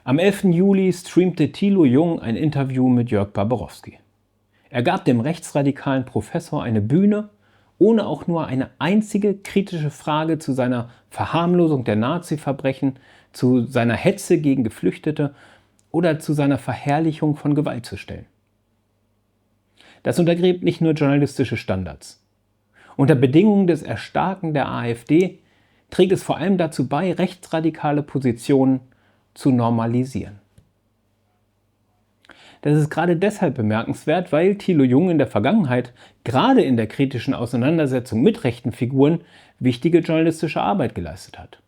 Am 11. Juli streamte Thilo Jung ein Interview mit Jörg Barbarowski. Er gab dem rechtsradikalen Professor eine Bühne, ohne auch nur eine einzige kritische Frage zu seiner Verharmlosung der Nazi-Verbrechen, zu seiner Hetze gegen Geflüchtete oder zu seiner Verherrlichung von Gewalt zu stellen. Das untergräbt nicht nur journalistische Standards. Unter Bedingungen des Erstarken der AfD trägt es vor allem dazu bei, rechtsradikale Positionen zu normalisieren. Das ist gerade deshalb bemerkenswert, weil Thilo Jung in der Vergangenheit, gerade in der kritischen Auseinandersetzung mit rechten Figuren, wichtige journalistische Arbeit geleistet hat.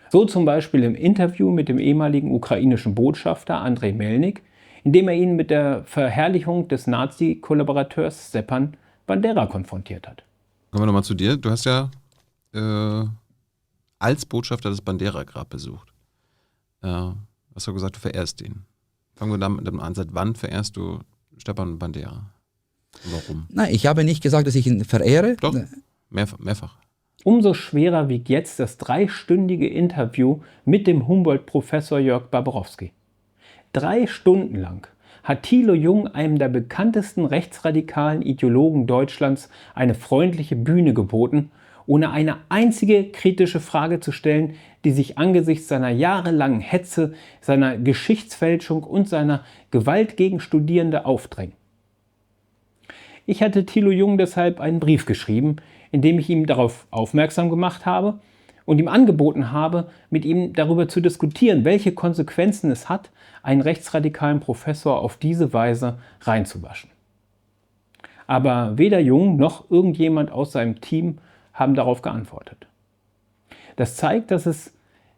So zum Beispiel im Interview mit dem ehemaligen ukrainischen Botschafter Andrei Melnik, in dem er ihn mit der Verherrlichung des Nazi-Kollaborateurs Stepan Bandera konfrontiert hat. Kommen wir nochmal zu dir. Du hast ja als Botschafter das Bandera-Grab besucht. Hast du gesagt, du verehrst ihn. Fangen wir damit an. Seit wann verehrst du Stepan Bandera? Und warum? Nein, ich habe nicht gesagt, dass ich ihn verehre. Doch, mehrfach. Umso schwerer wiegt jetzt das 3-stündige Interview mit dem Humboldt-Professor Jörg Barbarowski. 3 Stunden lang hat Thilo Jung, einem der bekanntesten rechtsradikalen Ideologen Deutschlands, eine freundliche Bühne geboten, ohne eine einzige kritische Frage zu stellen, die sich angesichts seiner jahrelangen Hetze, seiner Geschichtsfälschung und seiner Gewalt gegen Studierende aufdrängt. Ich hatte Thilo Jung deshalb einen Brief geschrieben, in dem ich ihm darauf aufmerksam gemacht habe und ihm angeboten habe, mit ihm darüber zu diskutieren, welche Konsequenzen es hat, einen rechtsradikalen Professor auf diese Weise reinzuwaschen. Aber weder Jung noch irgendjemand aus seinem Team haben darauf geantwortet. Das zeigt, dass es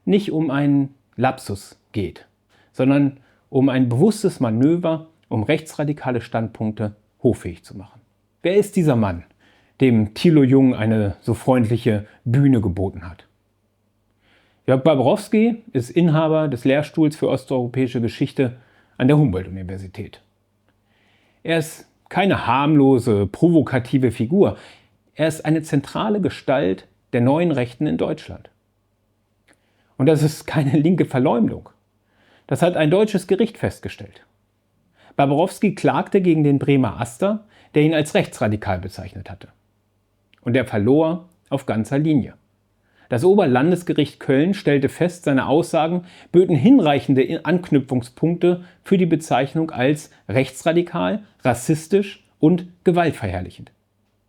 nicht um einen Lapsus geht, sondern um ein bewusstes Manöver, um rechtsradikale Standpunkte hoffähig zu machen. Wer ist dieser Mann, dem Thilo Jung eine so freundliche Bühne geboten hat? Jörg Barbarowski ist Inhaber des Lehrstuhls für osteuropäische Geschichte an der Humboldt-Universität. Er ist keine harmlose, provokative Figur. Er ist eine zentrale Gestalt der neuen Rechten in Deutschland. Und das ist keine linke Verleumdung. Das hat ein deutsches Gericht festgestellt. Barbarowski klagte gegen den Bremer Aster, der ihn als rechtsradikal bezeichnet hatte. Und er verlor auf ganzer Linie. Das Oberlandesgericht Köln stellte fest, seine Aussagen böten hinreichende Anknüpfungspunkte für die Bezeichnung als rechtsradikal, rassistisch und gewaltverherrlichend.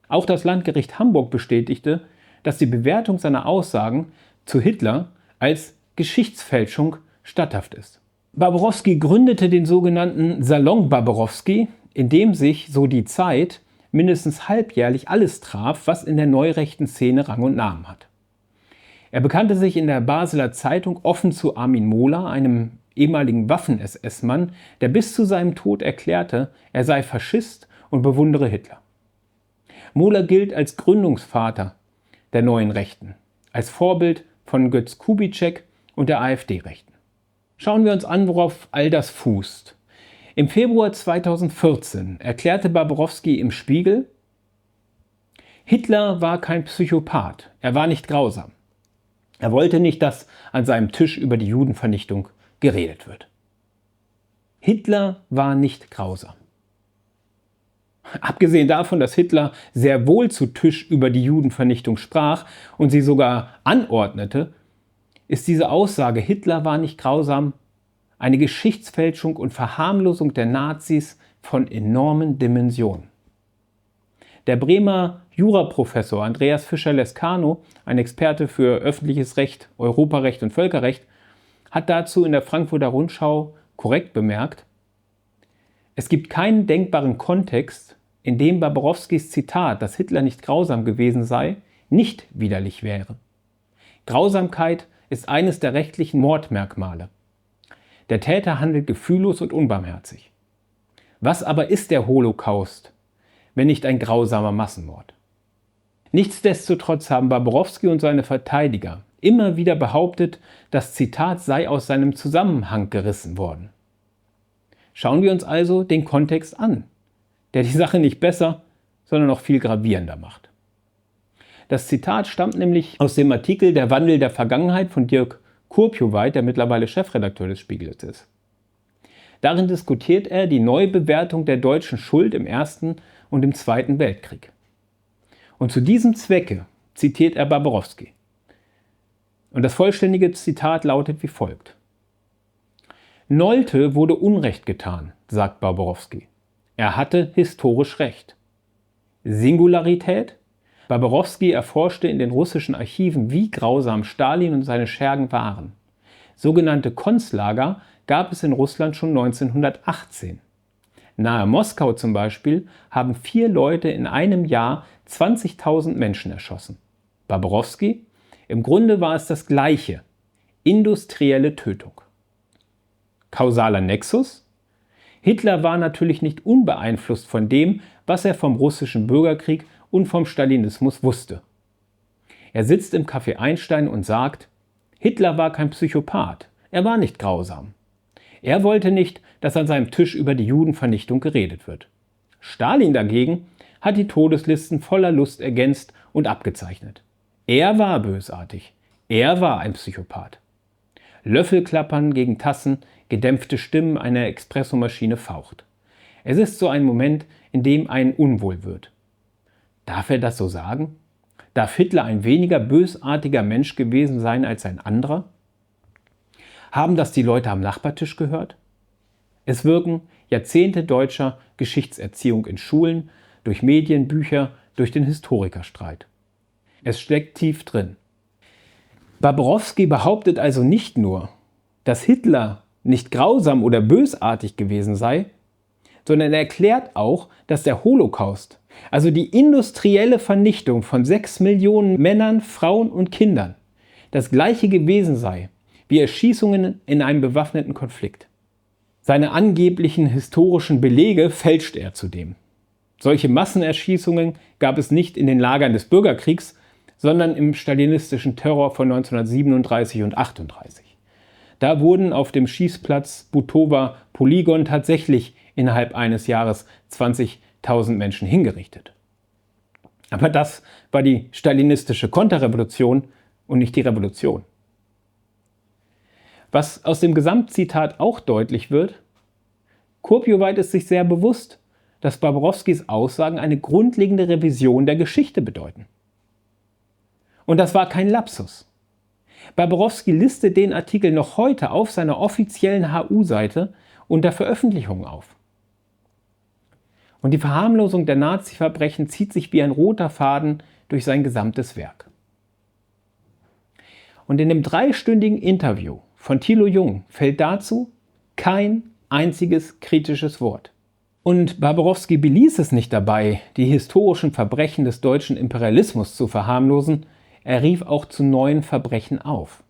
Auch das Landgericht Hamburg bestätigte, dass die Bewertung seiner Aussagen zu Hitler als Geschichtsfälschung statthaft ist. Barbarowski gründete den sogenannten Salon Barbarowski, in dem sich, so die Zeit, mindestens halbjährlich alles traf, was in der neurechten Szene Rang und Namen hat. Er bekannte sich in der Basler Zeitung offen zu Armin Mohler, einem ehemaligen Waffen-SS-Mann, der bis zu seinem Tod erklärte, er sei Faschist und bewundere Hitler. Mohler gilt als Gründungsvater der neuen Rechten, als Vorbild von Götz Kubitschek und der AfD-Rechten. Schauen wir uns an, worauf all das fußt. Im Februar 2014 erklärte Barbarowski im Spiegel: Hitler war kein Psychopath, er war nicht grausam. Er wollte nicht, dass an seinem Tisch über die Judenvernichtung geredet wird. Hitler war nicht grausam. Abgesehen davon, dass Hitler sehr wohl zu Tisch über die Judenvernichtung sprach und sie sogar anordnete, ist diese Aussage, Hitler war nicht grausam, eine Geschichtsfälschung und Verharmlosung der Nazis von enormen Dimensionen. Der Bremer Juraprofessor Andreas Fischer-Lescano, ein Experte für öffentliches Recht, Europarecht und Völkerrecht, hat dazu in der Frankfurter Rundschau korrekt bemerkt: Es gibt keinen denkbaren Kontext, in dem Barbarowskis Zitat, dass Hitler nicht grausam gewesen sei, nicht widerlich wäre. Grausamkeit ist eines der rechtlichen Mordmerkmale. Der Täter handelt gefühllos und unbarmherzig. Was aber ist der Holocaust, wenn nicht ein grausamer Massenmord? Nichtsdestotrotz haben Barbarowski und seine Verteidiger immer wieder behauptet, das Zitat sei aus seinem Zusammenhang gerissen worden. Schauen wir uns also den Kontext an, der die Sache nicht besser, sondern noch viel gravierender macht. Das Zitat stammt nämlich aus dem Artikel Der Wandel der Vergangenheit von Dirk Kurbjuweit, der mittlerweile Chefredakteur des Spiegels ist. Darin diskutiert er die Neubewertung der deutschen Schuld im Ersten und im Zweiten Weltkrieg. Und zu diesem Zwecke zitiert er Barbarowski. Und das vollständige Zitat lautet wie folgt: Nolte wurde Unrecht getan, sagt Barbarowski. Er hatte historisch recht. Singularität? Barbarowski erforschte in den russischen Archiven, wie grausam Stalin und seine Schergen waren. Sogenannte Konzlager gab es in Russland schon 1918. Nahe Moskau zum Beispiel haben 4 Leute in einem Jahr 20.000 Menschen erschossen. Barbarowski: Im Grunde war es das Gleiche. Industrielle Tötung. Kausaler Nexus? Hitler war natürlich nicht unbeeinflusst von dem, was er vom russischen Bürgerkrieg und vom Stalinismus wusste. Er sitzt im Café Einstein und sagt, Hitler war kein Psychopath, er war nicht grausam. Er wollte nicht, dass an seinem Tisch über die Judenvernichtung geredet wird. Stalin dagegen hat die Todeslisten voller Lust ergänzt und abgezeichnet. Er war bösartig, er war ein Psychopath. Löffelklappern gegen Tassen, gedämpfte Stimmen einer Espressomaschine faucht. Es ist so ein Moment, in dem einem unwohl wird. Darf er das so sagen? Darf Hitler ein weniger bösartiger Mensch gewesen sein als ein anderer? Haben das die Leute am Nachbartisch gehört? Es wirken Jahrzehnte deutscher Geschichtserziehung in Schulen, durch Medien, Bücher, durch den Historikerstreit. Es steckt tief drin. Barbarowski behauptet also nicht nur, dass Hitler nicht grausam oder bösartig gewesen sei, sondern er erklärt auch, dass der Holocaust, also die industrielle Vernichtung von 6 Millionen Männern, Frauen und Kindern, das gleiche gewesen sei wie Erschießungen in einem bewaffneten Konflikt. Seine angeblichen historischen Belege fälscht er zudem. Solche Massenerschießungen gab es nicht in den Lagern des Bürgerkriegs, sondern im stalinistischen Terror von 1937 und 1938. Da wurden auf dem Schießplatz Butowa Polygon tatsächlich innerhalb eines Jahres 20.000 Menschen hingerichtet. Aber das war die stalinistische Konterrevolution und nicht die Revolution. Was aus dem Gesamtzitat auch deutlich wird, Kurbjuweit ist sich sehr bewusst, dass Barbarowskis Aussagen eine grundlegende Revision der Geschichte bedeuten. Und das war kein Lapsus. Barbarowski listet den Artikel noch heute auf seiner offiziellen HU-Seite unter Veröffentlichungen auf. Und die Verharmlosung der Nazi-Verbrechen zieht sich wie ein roter Faden durch sein gesamtes Werk. Und in dem 3-stündigen Interview von Thilo Jung fällt dazu kein einziges kritisches Wort. Und Barbarowski beließ es nicht dabei, die historischen Verbrechen des deutschen Imperialismus zu verharmlosen, er rief auch zu neuen Verbrechen auf.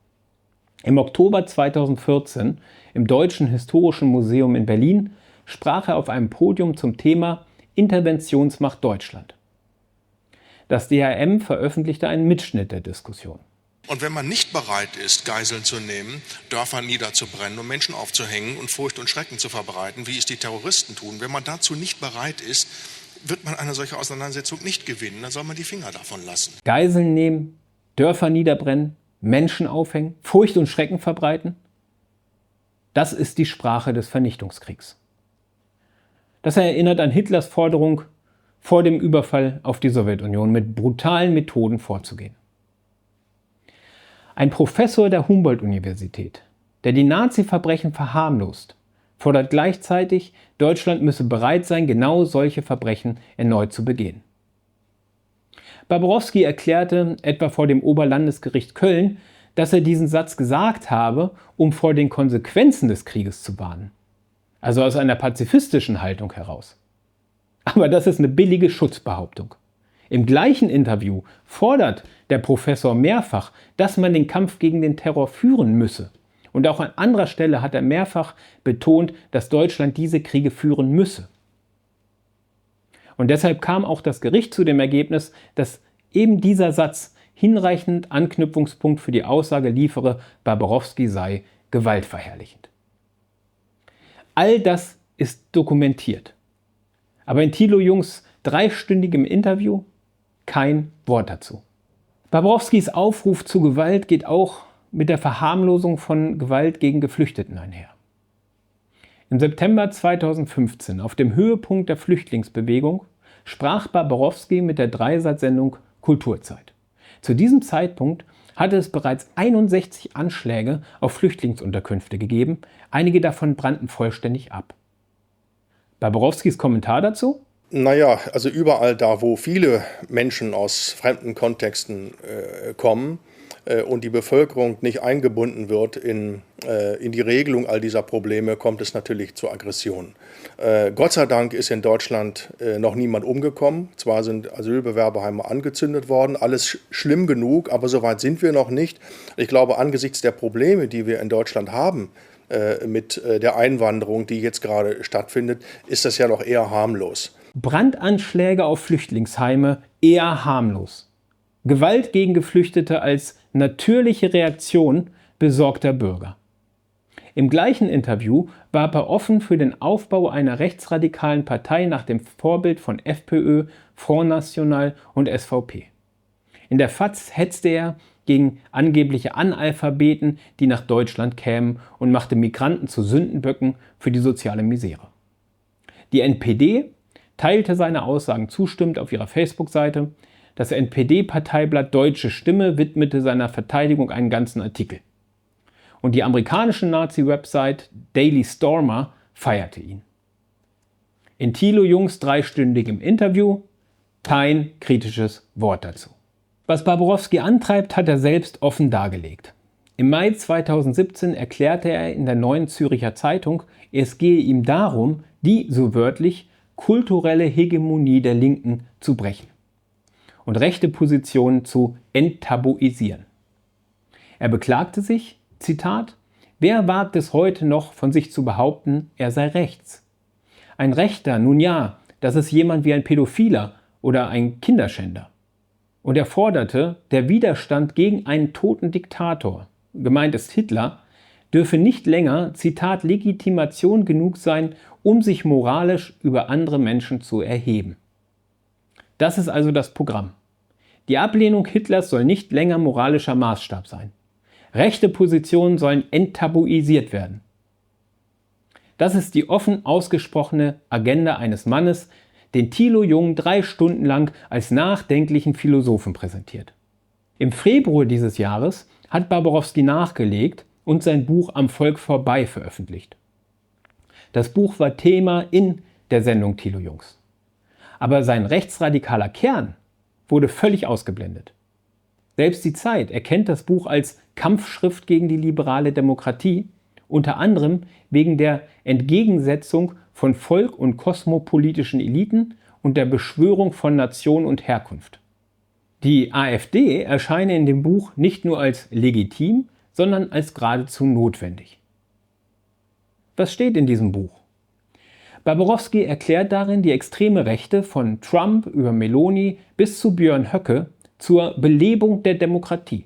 Im Oktober 2014 im Deutschen Historischen Museum in Berlin sprach er auf einem Podium zum Thema Interventionsmacht Deutschland. Das DHM veröffentlichte einen Mitschnitt der Diskussion. Und wenn man nicht bereit ist, Geiseln zu nehmen, Dörfer niederzubrennen und Menschen aufzuhängen und Furcht und Schrecken zu verbreiten, wie es die Terroristen tun, wenn man dazu nicht bereit ist, wird man eine solche Auseinandersetzung nicht gewinnen, dann soll man die Finger davon lassen. Geiseln nehmen, Dörfer niederbrennen, Menschen aufhängen, Furcht und Schrecken verbreiten? Das ist die Sprache des Vernichtungskriegs. Das erinnert an Hitlers Forderung, vor dem Überfall auf die Sowjetunion mit brutalen Methoden vorzugehen. Ein Professor der Humboldt-Universität, der die Nazi-Verbrechen verharmlost, fordert gleichzeitig, Deutschland müsse bereit sein, genau solche Verbrechen erneut zu begehen. Barbarowski erklärte etwa vor dem Oberlandesgericht Köln, dass er diesen Satz gesagt habe, um vor den Konsequenzen des Krieges zu warnen. Also aus einer pazifistischen Haltung heraus. Aber das ist eine billige Schutzbehauptung. Im gleichen Interview fordert der Professor mehrfach, dass man den Kampf gegen den Terror führen müsse. Und auch an anderer Stelle hat er mehrfach betont, dass Deutschland diese Kriege führen müsse. Und deshalb kam auch das Gericht zu dem Ergebnis, dass eben dieser Satz hinreichend Anknüpfungspunkt für die Aussage liefere, Barbarowski sei gewaltverherrlichend. All das ist dokumentiert. Aber in Thilo Jungs 3-stündigem Interview kein Wort dazu. Barbarowskis Aufruf zu Gewalt geht auch mit der Verharmlosung von Gewalt gegen Geflüchteten einher. Im September 2015, auf dem Höhepunkt der Flüchtlingsbewegung, sprach Barbarowski mit der Dreisat-Sendung Kulturzeit. Zu diesem Zeitpunkt hatte es bereits 61 Anschläge auf Flüchtlingsunterkünfte gegeben, einige davon brannten vollständig ab. Barbarowskis Kommentar dazu? Naja, also überall da, wo viele Menschen aus fremden Kontexten kommen und die Bevölkerung nicht eingebunden wird in die Regelung all dieser Probleme, kommt es natürlich zu Aggressionen. Gott sei Dank ist in Deutschland noch niemand umgekommen. Zwar sind Asylbewerberheime angezündet worden, alles schlimm genug, aber so weit sind wir noch nicht. Ich glaube, angesichts der Probleme, die wir in Deutschland haben, mit der Einwanderung, die jetzt gerade stattfindet, ist das ja noch eher harmlos. Brandanschläge auf Flüchtlingsheime eher harmlos. Gewalt gegen Geflüchtete als natürliche Reaktion besorgter Bürger. Im gleichen Interview warb er offen für den Aufbau einer rechtsradikalen Partei nach dem Vorbild von FPÖ, Front National und SVP. In der FAZ hetzte er gegen angebliche Analphabeten, die nach Deutschland kämen, und machte Migranten zu Sündenböcken für die soziale Misere. Die NPD teilte seine Aussagen zustimmend auf ihrer Facebook-Seite. Das NPD-Parteiblatt Deutsche Stimme widmete seiner Verteidigung einen ganzen Artikel. Und die amerikanische Nazi-Website Daily Stormer feierte ihn. In Thilo Jungs dreistündigem Interview kein kritisches Wort dazu. Was Barbarowski antreibt, hat er selbst offen dargelegt. Im Mai 2017 erklärte er in der Neuen Zürcher Zeitung, es gehe ihm darum, die, so wörtlich, kulturelle Hegemonie der Linken zu brechen und rechte Positionen zu enttabuisieren. Er beklagte sich, Zitat, wer wagt es heute noch, von sich zu behaupten, er sei rechts? Ein Rechter, nun ja, das ist jemand wie ein Pädophiler oder ein Kinderschänder. Und er forderte, der Widerstand gegen einen toten Diktator, gemeint ist Hitler, dürfe nicht länger, Zitat, Legitimation genug sein, um sich moralisch über andere Menschen zu erheben. Das ist also das Programm. Die Ablehnung Hitlers soll nicht länger moralischer Maßstab sein. Rechte Positionen sollen enttabuisiert werden. Das ist die offen ausgesprochene Agenda eines Mannes, den Thilo Jung 3 Stunden lang als nachdenklichen Philosophen präsentiert. Im Februar dieses Jahres hat Barbarowski nachgelegt und sein Buch Am Volk vorbei veröffentlicht. Das Buch war Thema in der Sendung Thilo Jungs. Aber sein rechtsradikaler Kern wurde völlig ausgeblendet. Selbst die Zeit erkennt das Buch als Kampfschrift gegen die liberale Demokratie, unter anderem wegen der Entgegensetzung von Volk- und kosmopolitischen Eliten und der Beschwörung von Nation und Herkunft. Die AfD erscheine in dem Buch nicht nur als legitim, sondern als geradezu notwendig. Was steht in diesem Buch? Barbarowski erklärt darin die extreme Rechte von Trump über Meloni bis zu Björn Höcke zur Belebung der Demokratie.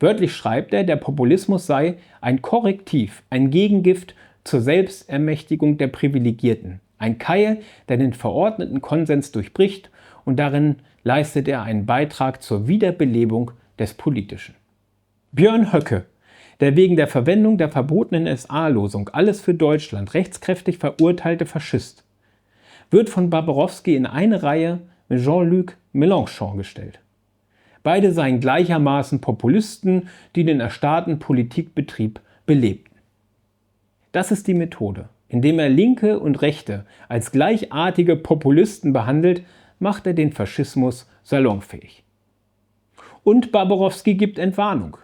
Wörtlich schreibt er, der Populismus sei ein Korrektiv, ein Gegengift zur Selbstermächtigung der Privilegierten, ein Keil, der den verordneten Konsens durchbricht, und darin leistet er einen Beitrag zur Wiederbelebung des Politischen. Björn Höcke, der wegen der Verwendung der verbotenen SA-Losung Alles für Deutschland rechtskräftig verurteilte Faschist, wird von Barbarowski in eine Reihe mit Jean-Luc Mélenchon gestellt. Beide seien gleichermaßen Populisten, die den erstarrten Politikbetrieb belebten. Das ist die Methode. Indem er Linke und Rechte als gleichartige Populisten behandelt, macht er den Faschismus salonfähig. Und Barbarowski gibt Entwarnung.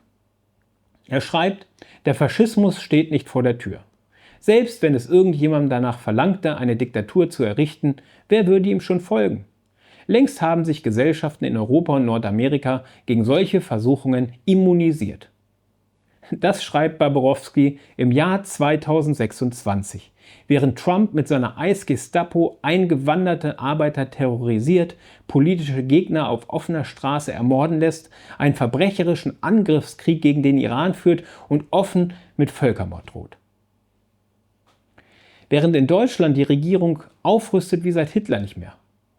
Er schreibt, der Faschismus steht nicht vor der Tür. Selbst wenn es irgendjemandem danach verlangte, eine Diktatur zu errichten, wer würde ihm schon folgen? Längst haben sich Gesellschaften in Europa und Nordamerika gegen solche Versuchungen immunisiert. Das schreibt Barbarowski im Jahr 2026, während Trump mit seiner Eisgestapo eingewanderte Arbeiter terrorisiert, politische Gegner auf offener Straße ermorden lässt, einen verbrecherischen Angriffskrieg gegen den Iran führt und offen mit Völkermord droht. Während in Deutschland die Regierung aufrüstet wie seit Hitler nicht mehr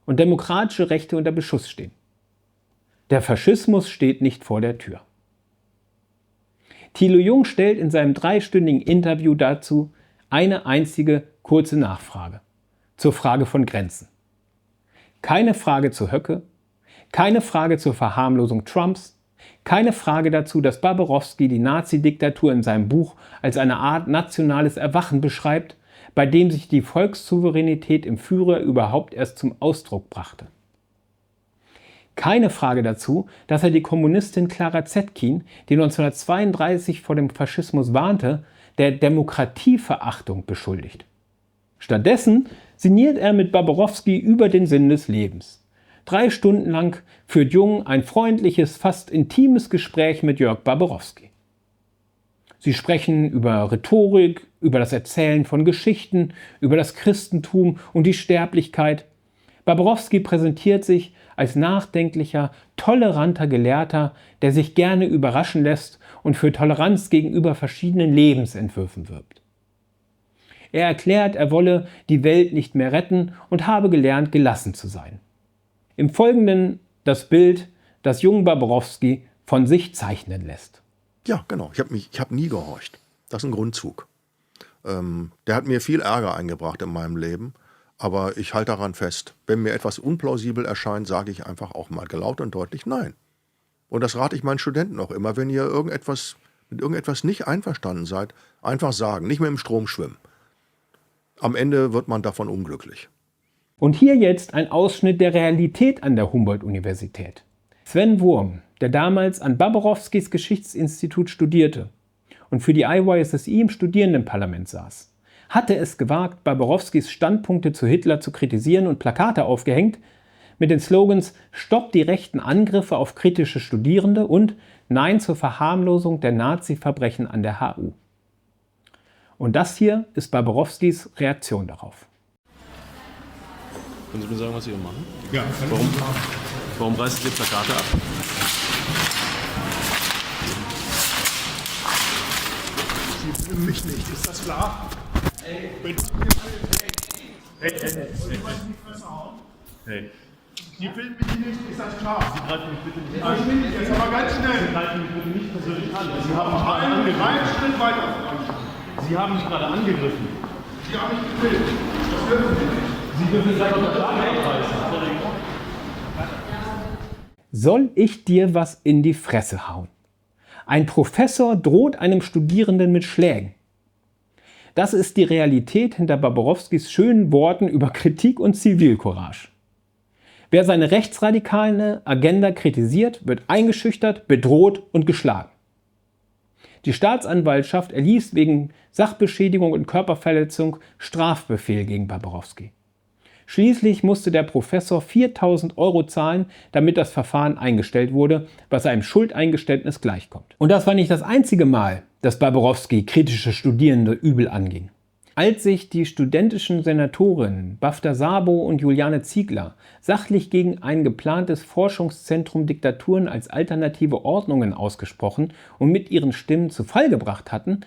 und demokratische Rechte unter Beschuss stehen. Der Faschismus steht nicht vor der Tür. Thilo Jung stellt in seinem 3-stündigen Interview dazu eine einzige kurze Nachfrage zur Frage von Grenzen. Keine Frage zu Höcke, keine Frage zur Verharmlosung Trumps, keine Frage dazu, dass Barbarowski die Nazi-Diktatur in seinem Buch als eine Art nationales Erwachen beschreibt, bei dem sich die Volkssouveränität im Führer überhaupt erst zum Ausdruck brachte. Keine Frage dazu, dass er die Kommunistin Clara Zetkin, die 1932 vor dem Faschismus warnte, der Demokratieverachtung beschuldigt. Stattdessen sinniert er mit Barbarowski über den Sinn des Lebens. 3 Stunden lang führt Jung ein freundliches, fast intimes Gespräch mit Jörg Barbarowski. Sie sprechen über Rhetorik, über das Erzählen von Geschichten, über das Christentum und die Sterblichkeit. Barbarowski präsentiert sich als nachdenklicher, toleranter Gelehrter, der sich gerne überraschen lässt und für Toleranz gegenüber verschiedenen Lebensentwürfen wirbt. Er erklärt, er wolle die Welt nicht mehr retten und habe gelernt, gelassen zu sein. Im Folgenden das Bild, das Jung Barbarowski von sich zeichnen lässt. Ja, genau. Ich hab nie gehorcht. Das ist ein Grundzug. Der hat mir viel Ärger eingebracht in meinem Leben, aber ich halte daran fest. Wenn mir etwas unplausibel erscheint, sage ich einfach auch mal laut und deutlich Nein. Und das rate ich meinen Studenten auch immer, wenn ihr mit irgendetwas nicht einverstanden seid, einfach sagen, nicht mehr im Strom schwimmen. Am Ende wird man davon unglücklich. Und hier jetzt ein Ausschnitt der Realität an der Humboldt-Universität. Sven Wurm, der damals an Barbarowskis Geschichtsinstitut studierte und für die IYSSI im Studierendenparlament saß, hatte es gewagt, Barbarowskis Standpunkte zu Hitler zu kritisieren und Plakate aufgehängt mit den Slogans „Stopp die rechten Angriffe auf kritische Studierende“ und „Nein zur Verharmlosung der Nazi-Verbrechen an der HU“. Und das hier ist Barbarowskis Reaktion darauf. Können Sie mir sagen, was Sie hier machen? Ja, Warum reißen Sie Plakate ab? Sie filmen mich nicht, ist das klar? Hey. Sie filmen mich nicht, ist das klar? Sie greifen mich bitte nicht an. Jetzt aber ganz schnell. Sie greifen mich bitte nicht persönlich an. Sie haben mich gerade Einen angegriffen. Schritt weiter. Sie haben mich gerade angegriffen. Sie haben mich gefilmt. Das dürfen Sie nicht. Sie dürfen gleich auf der Plakate abreißen. Soll ich dir was in die Fresse hauen? Ein Professor droht einem Studierenden mit Schlägen. Das ist die Realität hinter Barbarowskis schönen Worten über Kritik und Zivilcourage. Wer seine rechtsradikale Agenda kritisiert, wird eingeschüchtert, bedroht und geschlagen. Die Staatsanwaltschaft erließ wegen Sachbeschädigung und Körperverletzung Strafbefehl gegen Barbarowski. Schließlich musste der Professor 4.000 € zahlen, damit das Verfahren eingestellt wurde, was einem Schuldeingeständnis gleichkommt. Und das war nicht das einzige Mal, dass Barbarowski kritische Studierende übel anging. Als sich die studentischen Senatorinnen Bafta Sabo und Juliane Ziegler sachlich gegen ein geplantes Forschungszentrum Diktaturen als alternative Ordnungen ausgesprochen und mit ihren Stimmen zu Fall gebracht hatten,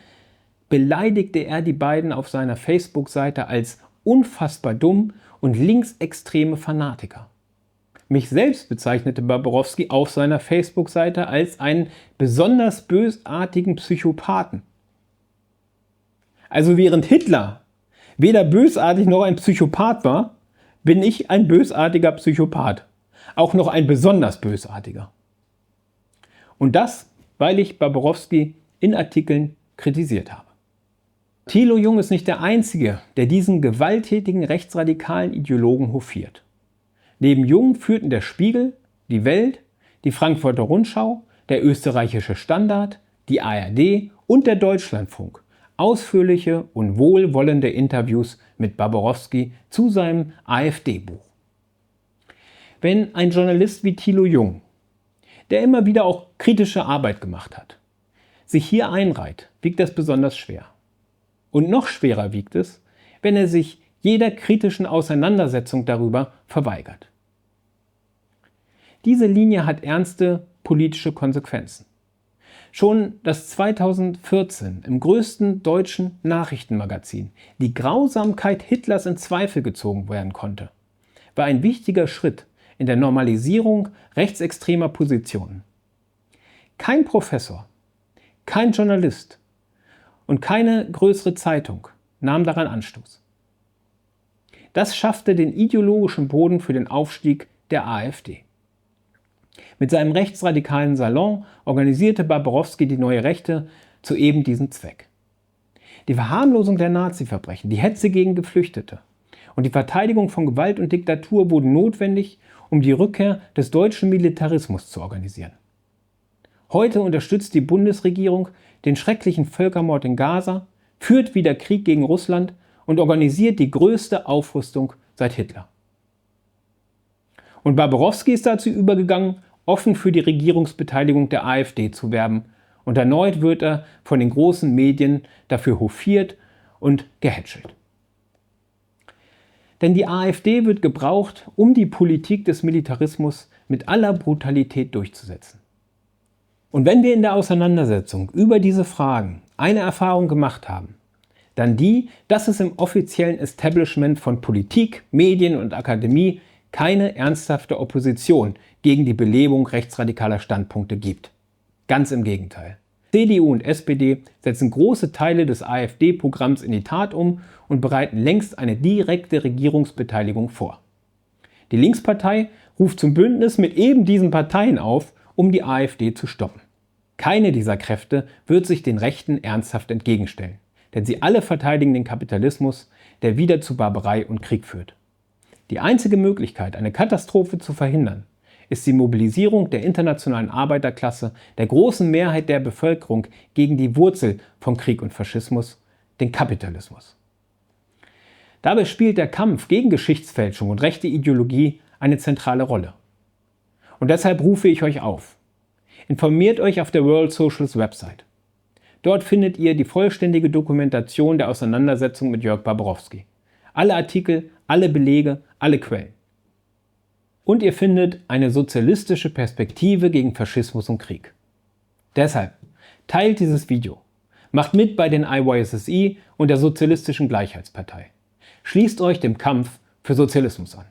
beleidigte er die beiden auf seiner Facebook-Seite als unfassbar dumm und linksextreme Fanatiker. Mich selbst bezeichnete Barbarowski auf seiner Facebook-Seite als einen besonders bösartigen Psychopathen. Also während Hitler weder bösartig noch ein Psychopath war, bin ich ein bösartiger Psychopath. Auch noch ein besonders bösartiger. Und das, weil ich Barbarowski in Artikeln kritisiert habe. Thilo Jung ist nicht der Einzige, der diesen gewalttätigen rechtsradikalen Ideologen hofiert. Neben Jung führten der Spiegel, die Welt, die Frankfurter Rundschau, der österreichische Standard, die ARD und der Deutschlandfunk ausführliche und wohlwollende Interviews mit Barbarowski zu seinem AfD-Buch. Wenn ein Journalist wie Thilo Jung, der immer wieder auch kritische Arbeit gemacht hat, sich hier einreiht, wiegt das besonders schwer. Und noch schwerer wiegt es, wenn er sich jeder kritischen Auseinandersetzung darüber verweigert. Diese Linie hat ernste politische Konsequenzen. Schon dass 2014 im größten deutschen Nachrichtenmagazin die Grausamkeit Hitlers in Zweifel gezogen werden konnte, war ein wichtiger Schritt in der Normalisierung rechtsextremer Positionen. Kein Professor, Kein Journalist und keine größere Zeitung nahm daran Anstoß. Das schaffte den ideologischen Boden für den Aufstieg der AfD. Mit seinem rechtsradikalen Salon organisierte Barbarowski die Neue Rechte zu eben diesem Zweck. Die Verharmlosung der Nazi-Verbrechen, die Hetze gegen Geflüchtete und die Verteidigung von Gewalt und Diktatur wurden notwendig, um die Rückkehr des deutschen Militarismus zu organisieren. Heute unterstützt die Bundesregierung den schrecklichen Völkermord in Gaza, führt wieder Krieg gegen Russland und organisiert die größte Aufrüstung seit Hitler. Und Barbarowski ist dazu übergegangen, offen für die Regierungsbeteiligung der AfD zu werben, und erneut wird er von den großen Medien dafür hofiert und gehätschelt. Denn die AfD wird gebraucht, um die Politik des Militarismus mit aller Brutalität durchzusetzen. Und wenn wir in der Auseinandersetzung über diese Fragen eine Erfahrung gemacht haben, dann die, dass es im offiziellen Establishment von Politik, Medien und Akademie keine ernsthafte Opposition gegen die Belebung rechtsradikaler Standpunkte gibt. Ganz im Gegenteil. CDU und SPD setzen große Teile des AfD-Programms in die Tat um und bereiten längst eine direkte Regierungsbeteiligung vor. Die Linkspartei ruft zum Bündnis mit eben diesen Parteien auf, um die AfD zu stoppen. Keine dieser Kräfte wird sich den Rechten ernsthaft entgegenstellen, denn sie alle verteidigen den Kapitalismus, der wieder zu Barbarei und Krieg führt. Die einzige Möglichkeit, eine Katastrophe zu verhindern, ist die Mobilisierung der internationalen Arbeiterklasse, der großen Mehrheit der Bevölkerung gegen die Wurzel von Krieg und Faschismus, den Kapitalismus. Dabei spielt der Kampf gegen Geschichtsfälschung und rechte Ideologie eine zentrale Rolle. Und deshalb rufe ich euch auf: Informiert euch auf der World Socialist Website. Dort findet ihr die vollständige Dokumentation der Auseinandersetzung mit Jörg Barbarowski. Alle Artikel, alle Belege, alle Quellen. Und ihr findet eine sozialistische Perspektive gegen Faschismus und Krieg. Deshalb teilt dieses Video, macht mit bei den IYSSI und der Sozialistischen Gleichheitspartei. Schließt euch dem Kampf für Sozialismus an.